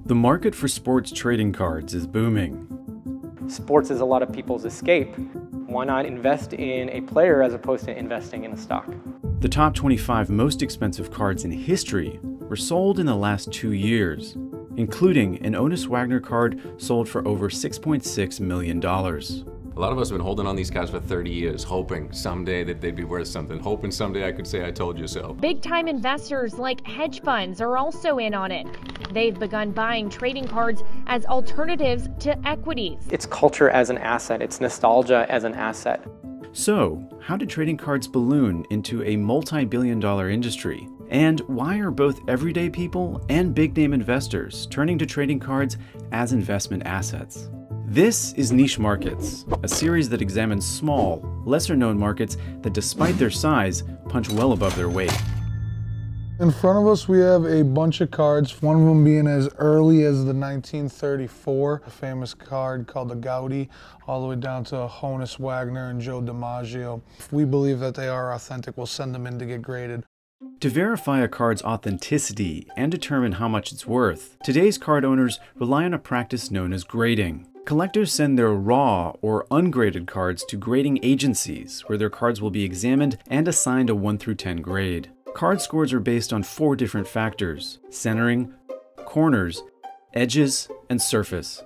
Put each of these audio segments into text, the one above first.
The market for sports trading cards is booming. Sports is a lot of people's escape. Why not invest in a player as opposed to investing in a stock? The top 25 most expensive cards in history were sold in the last 2 years, including an Honus Wagner card sold for over $6.6 million. A lot of us have been holding on these cards for 30 years, hoping someday that they'd be worth something, hoping someday I could say I told you so. Big-time investors like hedge funds are also in on it. They've begun buying trading cards as alternatives to equities. It's culture as an asset. It's nostalgia as an asset. So, how did trading cards balloon into a multi-billion-dollar industry? And why are both everyday people and big-name investors turning to trading cards as investment assets? This is Niche Markets, a series that examines small, lesser-known markets that, despite their size, punch well above their weight. In front of us, we have a bunch of cards, one of them being as early as the 1934, a famous card called the Gaudi, all the way down to Honus Wagner and Joe DiMaggio. If we believe that they are authentic, we'll send them in to get graded. To verify a card's authenticity and determine how much it's worth, today's card owners rely on a practice known as grading. Collectors send their raw or ungraded cards to grading agencies, where their cards will be examined and assigned a 1 through 10 grade. Card scores are based on 4 different factors: centering, corners, edges, and surface.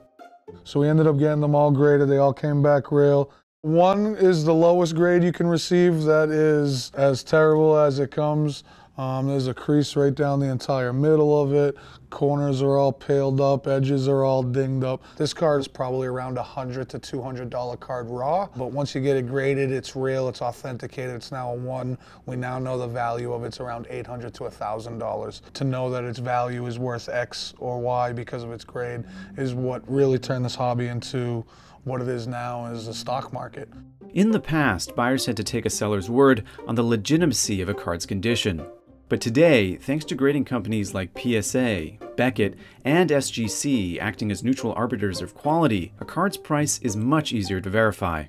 So we ended up getting them all graded. They all came back real. 1 is the lowest grade you can receive. That is as terrible as it comes. There's a crease right down the entire middle of it. Corners are all paled up, edges are all dinged up. This card is probably around $100 to $200 card raw, but once you get it graded, it's real, it's authenticated, it's now a 1. We now know the value of it's around $800 to $1,000. To know that its value is worth X or Y because of its grade is what really turned this hobby into what it is now, as a stock market. In the past, buyers had to take a seller's word on the legitimacy of a card's condition. But today, thanks to grading companies like PSA, Beckett, and SGC acting as neutral arbiters of quality, a card's price is much easier to verify.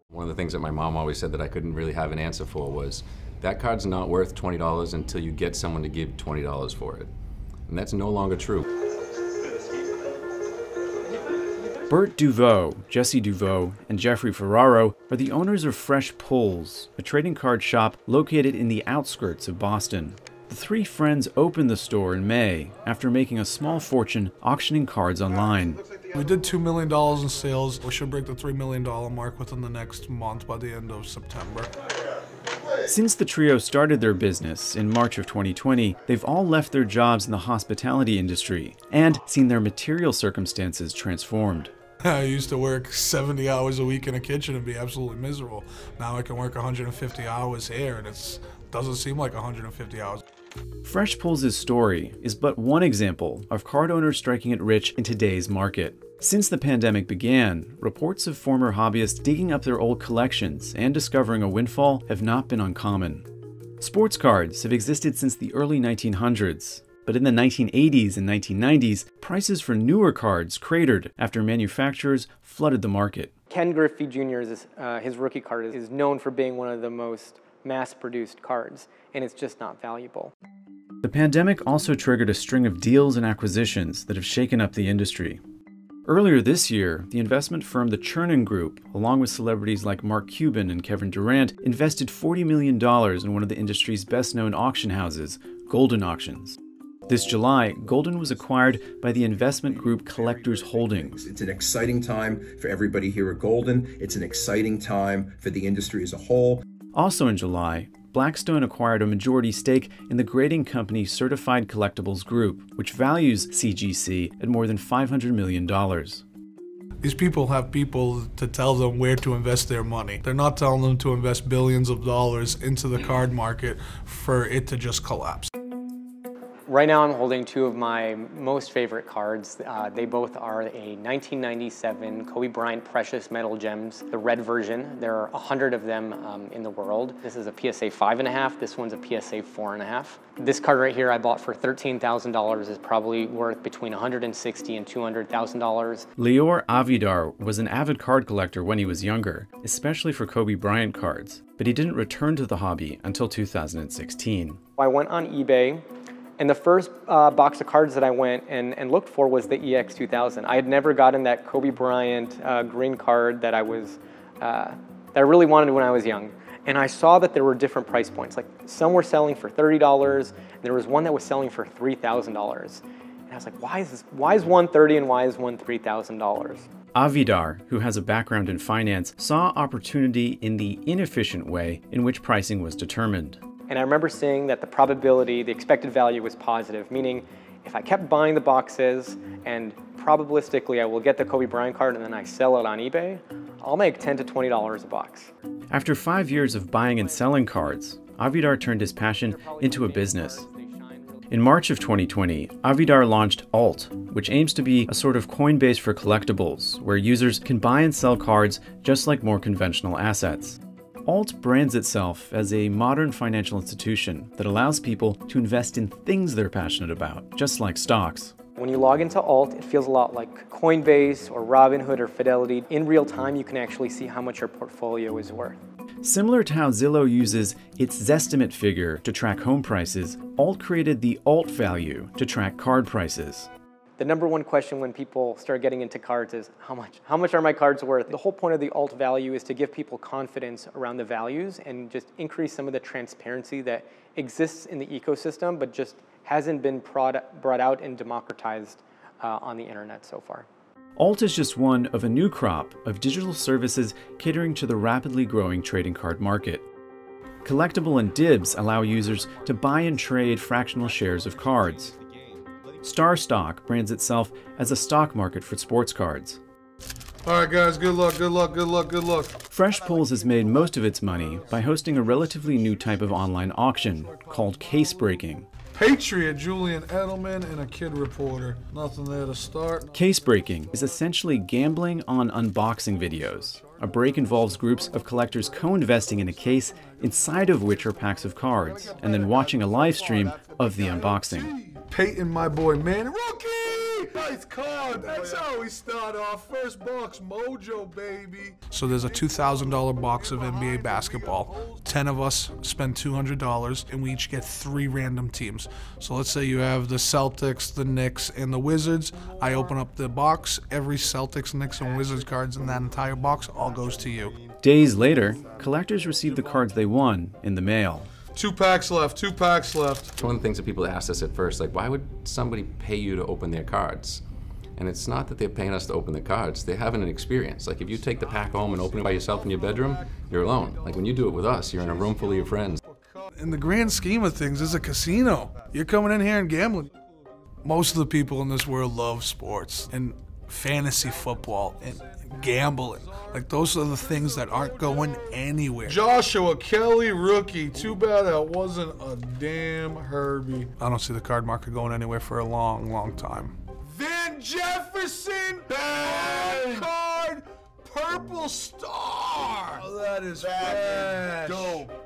One of the things that my mom always said that I couldn't really have an answer for was, that card's not worth $20 until you get someone to give $20 for it. And that's no longer true. Bert Duveau, Jesse Duveau, and Jeffrey Ferraro are the owners of Fresh Pulls, a trading card shop located in the outskirts of Boston. The 3 friends opened the store in May after making a small fortune auctioning cards online. We did $2 million in sales. We should break the $3 million mark within the next month, by the end of September. Since the trio started their business in March of 2020, they've all left their jobs in the hospitality industry and seen their material circumstances transformed. I used to work 70 hours a week in a kitchen and be absolutely miserable. Now I can work 150 hours here and it doesn't seem like 150 hours. Fresh Pulls' story is but one example of card owners striking it rich in today's market. Since the pandemic began, reports of former hobbyists digging up their old collections and discovering a windfall have not been uncommon. Sports cards have existed since the early 1900s. But in the 1980s and 1990s, prices for newer cards cratered after manufacturers flooded the market. Ken Griffey Jr.'s his rookie card is known for being one of the most mass-produced cards, and it's just not valuable. The pandemic also triggered a string of deals and acquisitions that have shaken up the industry. Earlier this year, the investment firm the Chernin Group, along with celebrities like Mark Cuban and Kevin Durant, invested $40 million in one of the industry's best-known auction houses, Golden Auctions. This July, Golden was acquired by the investment group Collectors Holdings. It's an exciting time for everybody here at Golden. It's an exciting time for the industry as a whole. Also in July, Blackstone acquired a majority stake in the grading company Certified Collectibles Group, which values CGC at more than $500 million. These people have people to tell them where to invest their money. They're not telling them to invest billions of dollars into the card market for it to just collapse. Right now I'm holding 2 of my most favorite cards. They both are a 1997 Kobe Bryant Precious Metal Gems, the red version. There are 100 of them in the world. This is a PSA 5.5, this one's a PSA 4.5. This card right here I bought for $13,000 is probably worth between $160,000 and $200,000. Lior Avidar was an avid card collector when he was younger, especially for Kobe Bryant cards, but he didn't return to the hobby until 2016. I went on eBay And the first box of cards that I went and looked for was the EX2000. I had never gotten that Kobe Bryant green card that that I really wanted when I was young. And I saw that there were different price points. Like some were selling for $30, and there was one that was selling for $3,000. And I was like, why is one $30 and why is one $3,000? Avidar, who has a background in finance, saw opportunity in the inefficient way in which pricing was determined. And I remember seeing that the probability, the expected value was positive, meaning if I kept buying the boxes and probabilistically I will get the Kobe Bryant card and then I sell it on eBay, I'll make $10 to $20 a box. After 5 years of buying and selling cards, Avidar turned his passion into a business. In March of 2020, Avidar launched Alt, which aims to be a sort of Coinbase for collectibles, where users can buy and sell cards just like more conventional assets. Alt brands itself as a modern financial institution that allows people to invest in things they're passionate about, just like stocks. When you log into Alt, it feels a lot like Coinbase or Robinhood or Fidelity. In real time, you can actually see how much your portfolio is worth. Similar to how Zillow uses its Zestimate figure to track home prices, Alt created the Alt value to track card prices. The number one question when people start getting into cards is how much are my cards worth? The whole point of the Alt value is to give people confidence around the values and just increase some of the transparency that exists in the ecosystem, but just hasn't been brought out and democratized on the internet so far. Alt is just one of a new crop of digital services catering to the rapidly growing trading card market. Collectible and Dibs allow users to buy and trade fractional shares of cards. Star Stock brands itself as a stock market for sports cards. All right, guys, good luck, good luck, good luck, good luck. Fresh Pulls has made most of its money by hosting a relatively new type of online auction called case breaking. Patriot, Julian Edelman, and a kid reporter. Nothing there to start. Case breaking is essentially gambling on unboxing videos. A break involves groups of collectors co-investing in a case inside of which are packs of cards, and then watching a live stream of the unboxing. Peyton, my boy, man. Rookie! Nice card. That's how we start off. First box, mojo, baby. So there's a $2,000 box of NBA basketball. 10 of us spend $200, and we each get 3 random teams. So let's say you have the Celtics, the Knicks, and the Wizards. I open up the box. Every Celtics, Knicks, and Wizards cards in that entire box all goes to you. Days later, collectors receive the cards they won in the mail. 2 packs left, 2 packs left. One of the things that people asked us at first, like, why would somebody pay you to open their cards? And it's not that they're paying us to open the cards, they're having an experience. Like, if you take the pack home and open it by yourself in your bedroom, you're alone. Like, when you do it with us, you're in a room full of your friends. In the grand scheme of things, it's a casino. You're coming in here and gambling. Most of the people in this world love sports and fantasy football and gambling. Like, those are the things that aren't going anywhere. Joshua Kelly, rookie. Too bad that wasn't a damn Herbie. I don't see the card market going anywhere for a long, long time. Van Jefferson, bad card, purple star. Oh, that is dope.